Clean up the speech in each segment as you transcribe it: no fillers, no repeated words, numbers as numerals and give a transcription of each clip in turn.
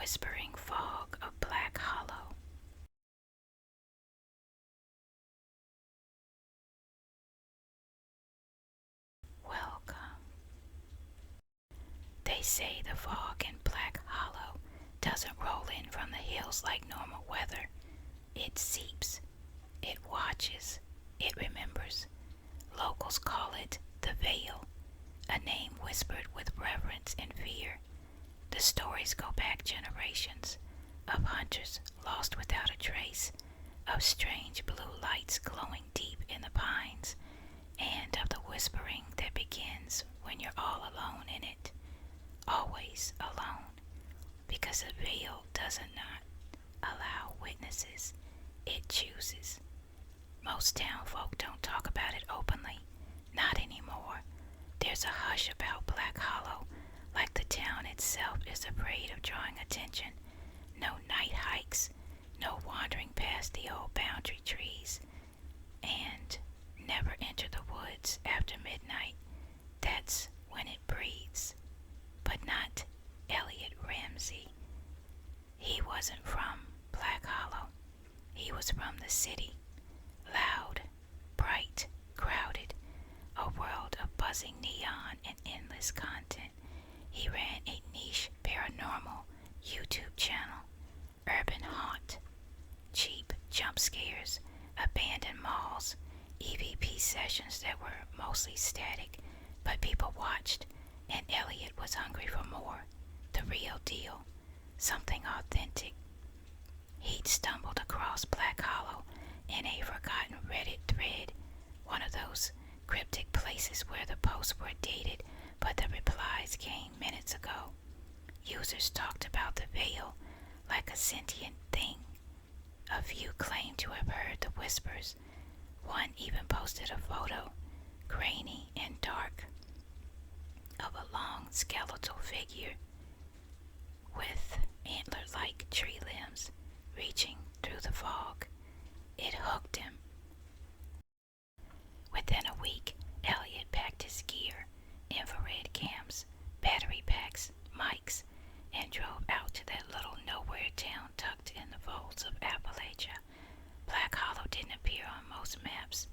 whispering fog of Black Hollow. Welcome. They say the fog in Black Hollow doesn't roll in from the hills like normal weather. It seeps, it watches, it remembers. Locals call it the Veil, a name whispered with reverence and fear. The stories go back generations, of hunters lost without a trace, of strange blue lights glowing deep in the pines, and of the whispering that begins when you're all alone in it. Always alone, because the veil does not allow witnesses, it chooses. Most town folk don't talk about it openly, not anymore. There's a hush about Black Hollow, like the town itself is afraid of drawing attention. No night hikes, no wandering past the old boundary trees, and never enter the woods after midnight. That's when it breathes. But not Elliot Ramsey. He wasn't from Black Hollow. He was from the city. Loud, bright, crowded, a world of buzzing neon and endless content. He ran a niche paranormal YouTube channel, Urban Haunt, cheap jump scares, abandoned malls, EVP sessions that were mostly static, but people watched, and Elliot was hungry for more, the real deal, something authentic. He'd stumbled across Black Hollow in a forgotten Reddit thread, one of those cryptic places where the posts were dated but the replies came minutes ago. Users talked about the veil like a sentient thing. A few claimed to have heard the whispers. One even posted a photo, grainy and dark, of a long skeletal figure with antler-like tree limbs reaching through the fog. It hooked him. Within a week, Elliot packed his gear, infrared cams, battery packs, mics, and drove out to that little nowhere town tucked in the folds of Appalachia. Black Hollow didn't appear on most maps.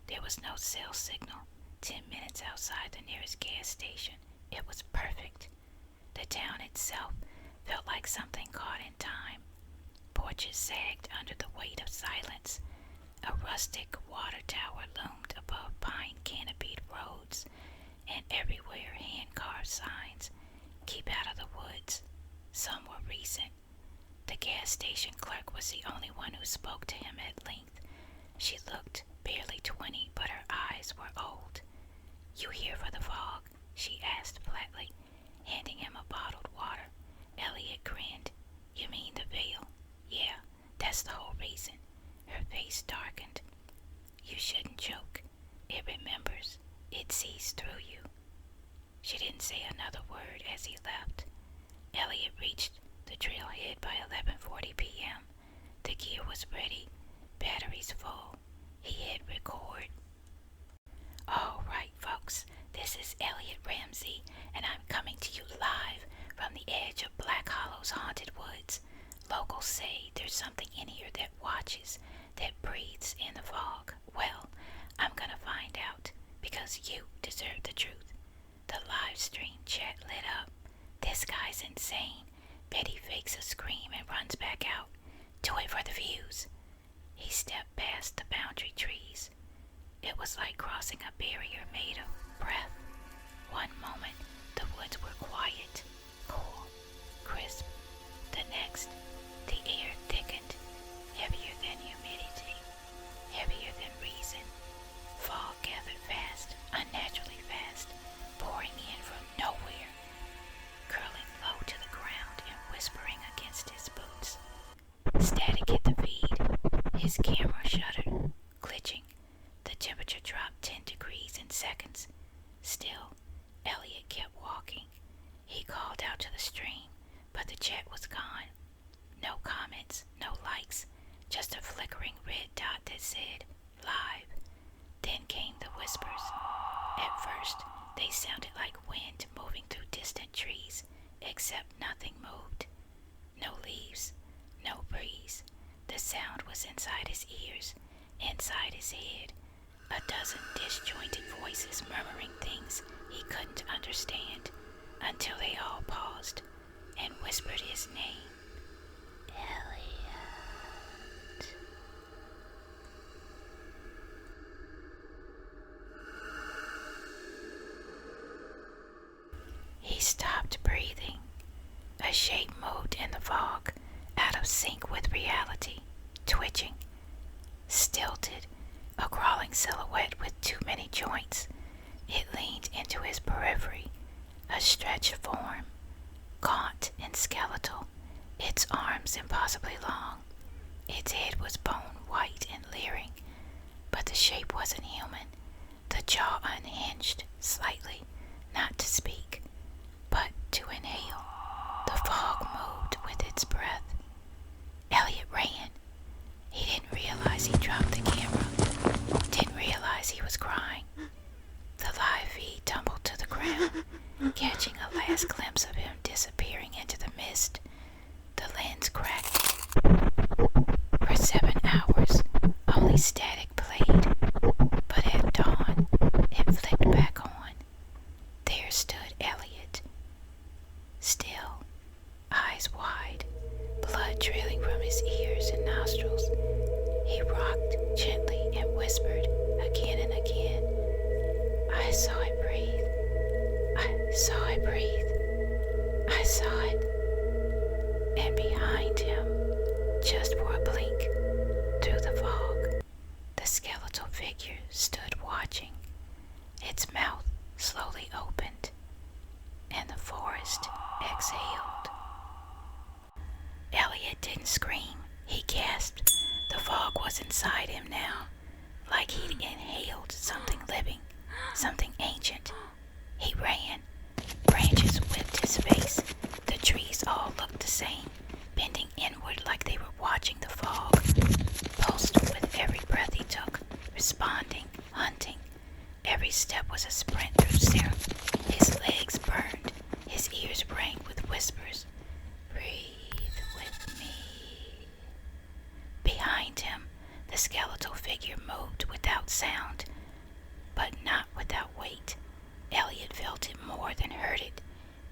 There was no cell signal. 10 minutes outside the nearest gas station. It was perfect. The town itself felt like something caught in time. Porches sagged under the weight of silence. A rustic water tower loomed above pine-canopied roads, and everywhere hand-carved signs, "Keep out of the woods." Some were recent. The gas station clerk was the only one who spoke to him at length. She looked barely 20, but her eyes were old. "You here for the fog?" she asked flatly, handing him a bottled water. Elliot grinned. "You mean the veil?" "Yeah, that's the whole reason." Her face darkened. "You shouldn't joke. It remembers. It sees through you." She didn't say another word as he left. Elliot reached the trailhead by 11:40 p.m. The gear was ready, batteries full. He hit record. "All right, folks, this is Elliot Ramsey, and I'm coming to you live from the edge of Black Hollow's haunted woods. Locals say there's something in here that watches, that breathes in the fog. Well, I'm gonna find out, because you deserve the truth." The live stream chat lit up. "This guy's insane." Betty fakes a scream and runs back out. "Do it for the views." He stepped past the boundary trees. It was like crossing a barrier made of breath. One moment, the woods were quiet, cool, crisp. The next, the air thickened, heavier than humidity, heavier than reason. Fog gathered fast, unnaturally fast, pouring in from nowhere, curling low to the ground and whispering against his boots. Static hit the feed. His camera shuddered, glitching. The temperature dropped 10 degrees in seconds. Still, Elliot kept walking. He called out to the stream, but the jet was gone. his ears, inside his head, a dozen disjointed voices murmuring things he couldn't understand, until they all paused and whispered his name. Elliot. He stopped breathing. A shape moved in the fog, out of sync with reality, twitching, stilted, a crawling silhouette with too many joints. It leaned into his periphery, a stretched form, gaunt and skeletal, its arms impossibly long. Its head was bone white and leering, but the shape wasn't human. The jaw unhinged slightly, not to speak, but to inhale. The fog moved with its breath. Elliot ran. He didn't realize he dropped the camera, didn't realize he was crying. The live feed tumbled to the ground, catching a last glimpse of him disappearing into the mist. The lens cracked. For 7 hours, only static played, but at dawn, it flicked back on. There stood Elliot, still, eyes wide, blood trailing from his ears and nostrils. He rocked gently and whispered again and again, "I saw it breathe. I saw it breathe. I saw it." And behind him, just for a blink, through the fog, the skeletal figure stood watching. Its mouth slowly opened, and the forest exhaled. Elliot didn't scream. He gasped. The fog was inside him now, like he'd inhaled something living, something ancient. He ran. Branches whipped his face. The trees all looked the same, bending inward like they were watching the fog. Pulsed with every breath he took, responding, hunting. Every step was a sprint through syrup. His legs burned. His ears rang with whispers. "Breathe with me." Behind him, the skeletal figure moved without sound, but not without weight. Elliot felt it more than heard it,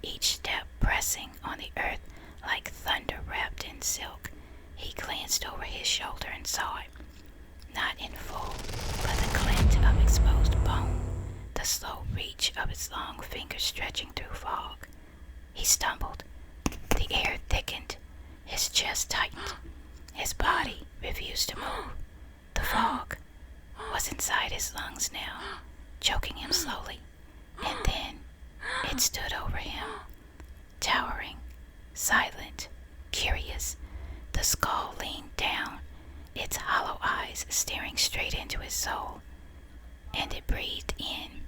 each step pressing on the earth like thunder wrapped in silk. He glanced over his shoulder and saw it, not in full, but the glint of exposed bone, the slow reach of its long fingers stretching through fog. He stumbled. The air thickened. His chest tightened. His body refused to move. The fog was inside his lungs now, choking him slowly. And then it stood over him, towering, silent, curious. The skull leaned down, its hollow eyes staring straight into his soul. And it breathed in.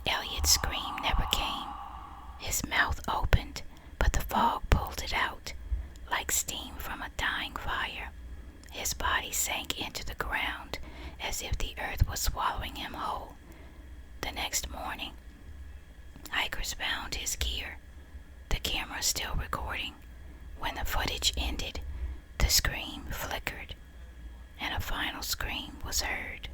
Elliot's scream never came. His mouth opened, but the fog pulled it out, like steam from a dying fire. His body sank into the ground, as if the earth was swallowing him whole. The next morning, hikers found his gear, the camera still recording. When the footage ended, the scream flickered, and a final scream was heard.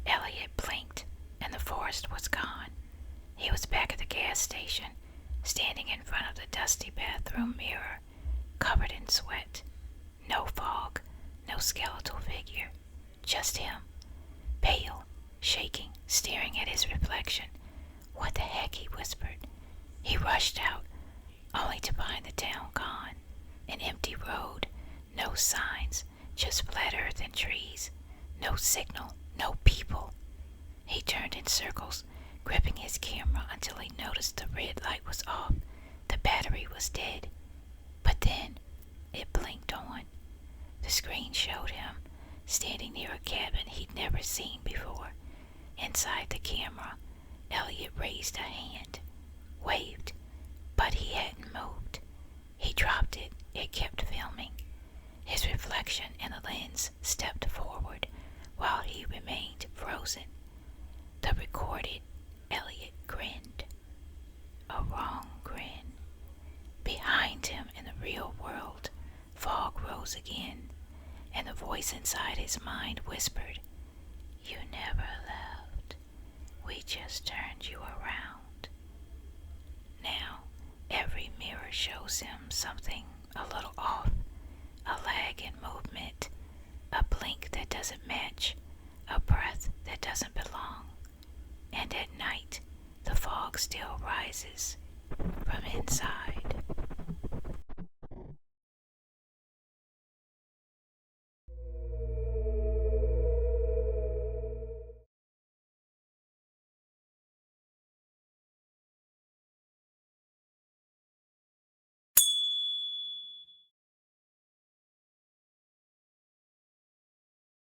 Elliot blinked, and the forest was gone. He was back at the gas station, standing in front of the dusty bathroom mirror, covered in sweat. No fog, no skeletal figure, just him, pale, shaking, staring at his reflection. "What the heck?" he whispered. He rushed out, only to find the town gone. An empty road, no signs, just flat earth and trees. No signal, no people. He turned in circles, gripping his camera until he noticed the red light was off. The battery was dead. But then it blinked on. The screen showed him, standing near a cabin he'd never seen before. Inside the camera, Elliot raised a hand, waved, but he hadn't moved. He dropped it. It kept filming. His reflection in the lens stepped forward while he remained frozen. The voice inside his mind whispered, "You never left. We just turned you around." Now, every mirror shows him something a little off, a lag in movement, a blink that doesn't match, a breath that doesn't belong. And at night, the fog still rises from inside.